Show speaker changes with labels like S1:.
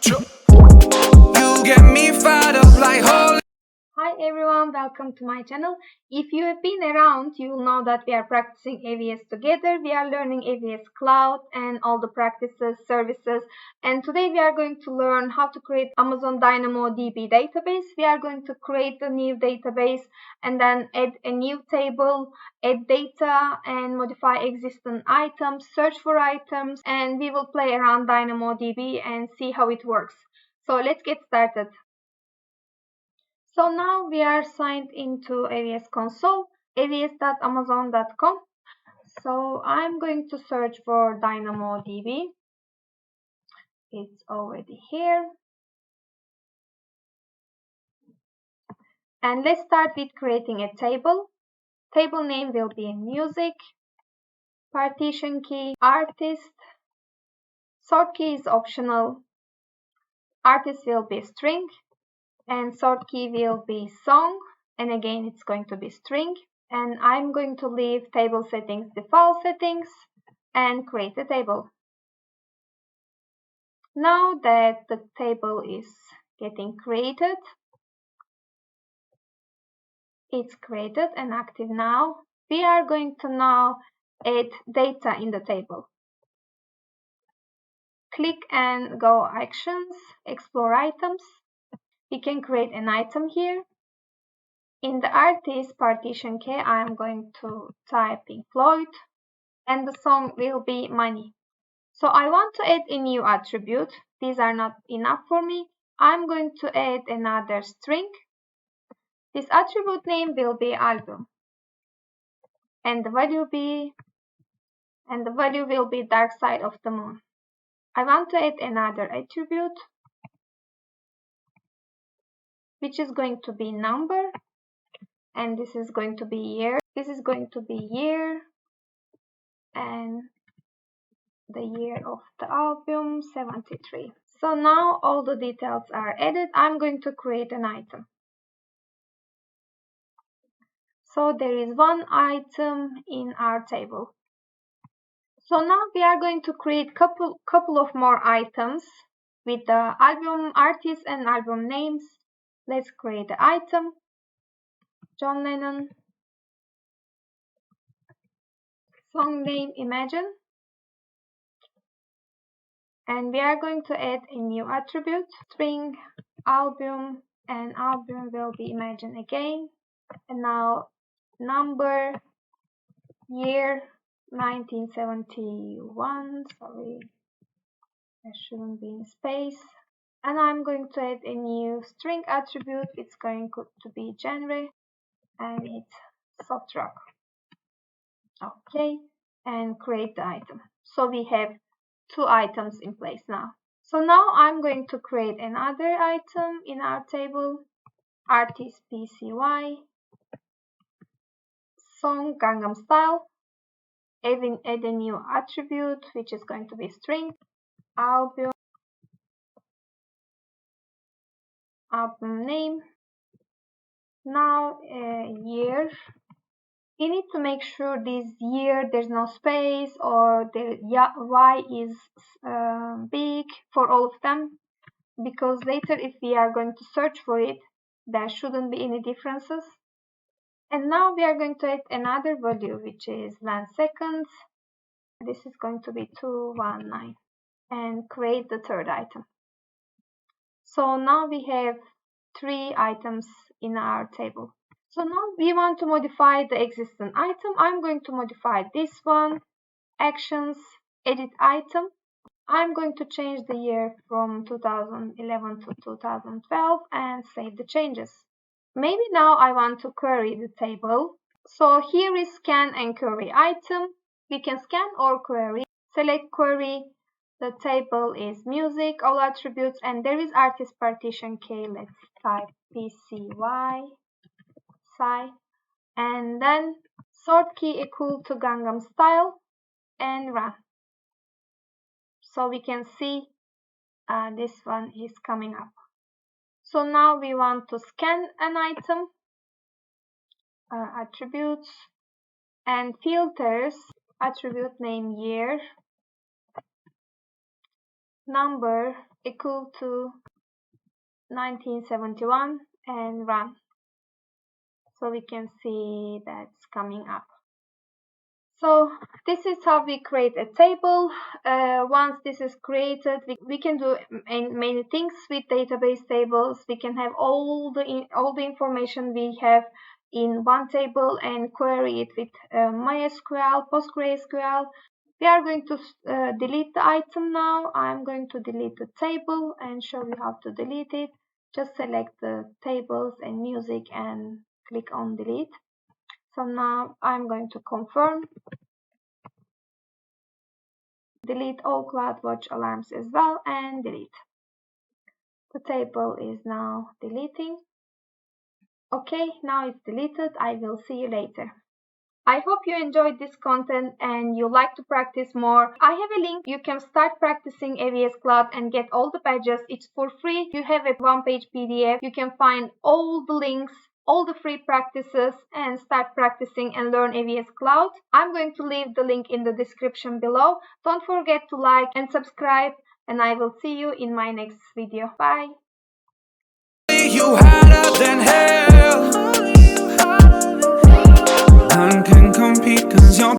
S1: You get me fired up like holy.
S2: Hi everyone, welcome to my channel. If you have been around, you will know that we are practicing AWS together. We are learning AWS Cloud and all the practices, services. And today we are going to learn how to create Amazon DynamoDB database. We are going to create a new database and then add a new table, add data and modify existing items, search for items, and we will play around DynamoDB and see how it works. So let's get started. So now we are signed into AWS console, aws.amazon.com. So I'm going to search for DynamoDB. It's already here. And let's start with creating a table. Table name will be music, partition key, artist, sort key is optional, artist will be string, and sort key will be song, and again it's going to be string. And I'm going to leave table settings default settings and create a table. Now that the table is getting created, it's created and active now, we are going to now add data in the table. Click and go actions, explore items. We can create an item here. In the artist partition key, I am going to type Pink Floyd and the song will be money. So I want to add a new attribute. These are not enough for me. I'm going to add another string. This attribute name will be album. And the value will be dark side of the moon. I want to add another attribute, which is going to be number. And this is going to be year. This is going to be year. And the year of the album, 73. So now all the details are added. I'm going to create an item. So there is one item in our table. So now we are going to create couple of more items with the album artist and album names. Let's create the item. John Lennon. Song name Imagine. And we are going to add a new attribute, string album, and album will be Imagine again. And now number, year 1971. Sorry, there shouldn't be in space. And I'm going to add a new string attribute. It's going to be genre and it's soft rock. Okay, and create the item. So we have two items in place now. So now I'm going to create another item in our table, artist PCY, song Gangnam Style, add a new attribute which is going to be string, album name, now year. We need to make sure this year there's no space or the Y is big for all of them, because later if we are going to search for it, there shouldn't be any differences. And now we are going to add another value which is length seconds. This is going to be 219 and create the third item. So now we have three items in our table. So now we want to modify the existing item. I'm going to modify this one, actions, edit item. I'm going to change the year from 2011 to 2012 and save the changes. Maybe now I want to query the table. So here is scan and query item. We can scan or query. Select query. The table is music, all attributes, and there is artist partition key. Let's type PCY. And then sort key equal to Gangnam Style and run. So we can see this one is coming up. So now we want to scan an item, attributes and filters, attribute name year, number equal to 1971 and run. So we can see that's coming up. So this is how we create a table. Once this is created, we can do many things with database tables. We can have all the information we have in one table and query it with MySQL, PostgreSQL. We are going to delete the item now. I'm going to delete the table and show you how to delete it. Just select the tables and music and click on delete. So now I'm going to confirm. Delete all CloudWatch alarms as well and delete. The table is now deleting. Okay, now it's deleted. I will see you later. I hope you enjoyed this content and you like to practice more. I have a link. You can start practicing AWS Cloud and get all the badges. It's for free. You have a one-page PDF. You can find all the links, all the free practices, and start practicing and learn AWS Cloud. I'm going to leave the link in the description below. Don't forget to like and subscribe, and I will see you in my next video. Bye.
S1: You harder than hell. None can compete 'cause you're